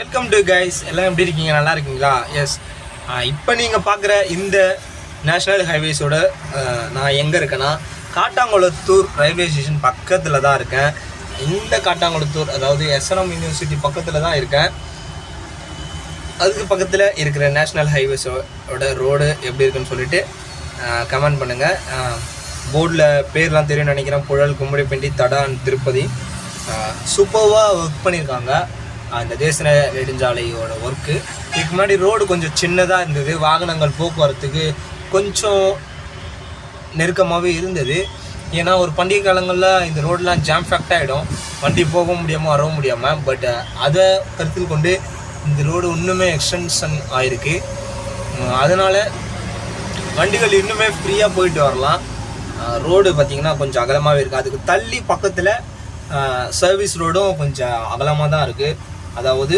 Welcome to guys. எல்லாம் எப்படி இருக்கீங்க? நல்லா இருக்கீங்களா? எஸ். இப்போ நீங்கள் பார்க்குற இந்த நேஷ்னல் ஹைவேஸோட நான் எங்கே இருக்கேன்னா காட்டாங்குளத்தூர் ரயில்வே ஸ்டேஷன் பக்கத்தில் தான் இருக்கேன். இந்த காட்டாங்குளத்தூர் அதாவது எஸ்என்எம் யூனிவர்சிட்டி பக்கத்தில் தான் இருக்கேன். அதுக்கு பக்கத்தில் இருக்கிற நேஷ்னல் ஹைவேஸோட ரோடு எப்படி இருக்குன்னு சொல்லிட்டு கமெண்ட் பண்ணுங்கள். போர்டில் பேர்லாம் தெரியும்னு நினைக்கிறேன். புழல், கும்மிடிப்பேண்டி, தடான், திருப்பதி. சூப்பராக ஒர்க் பண்ணியிருக்காங்க அந்த தேசிய நெடுஞ்சாலையோட ஒர்க்கு. இதுக்கு முன்னாடி ரோடு கொஞ்சம் சின்னதாக இருந்தது, வாகனங்கள் போக்குவரத்துக்கு கொஞ்சம் நெருக்கமாகவே இருந்தது. ஏன்னா ஒரு பண்டிகை காலங்களில் இந்த ரோடெலாம் ஜாம் ஃபேக்ட் ஆகிடும், வண்டி போக முடியாமல் வரவும் முடியாமல். பட் அதை கருத்தில் கொண்டு இந்த ரோடு இன்னுமே எக்ஸ்டென்ஷன் ஆகிருக்கு. அதனால் வண்டிகள் இன்னுமே ஃப்ரீயாக போயிட்டு வரலாம். ரோடு பார்த்திங்கன்னா கொஞ்சம் அகலமாகவே இருக்குது. அதுக்கு தள்ளி பக்கத்தில் சர்வீஸ் ரோடும் கொஞ்சம் அகலமாக தான் இருக்குது. அதாவது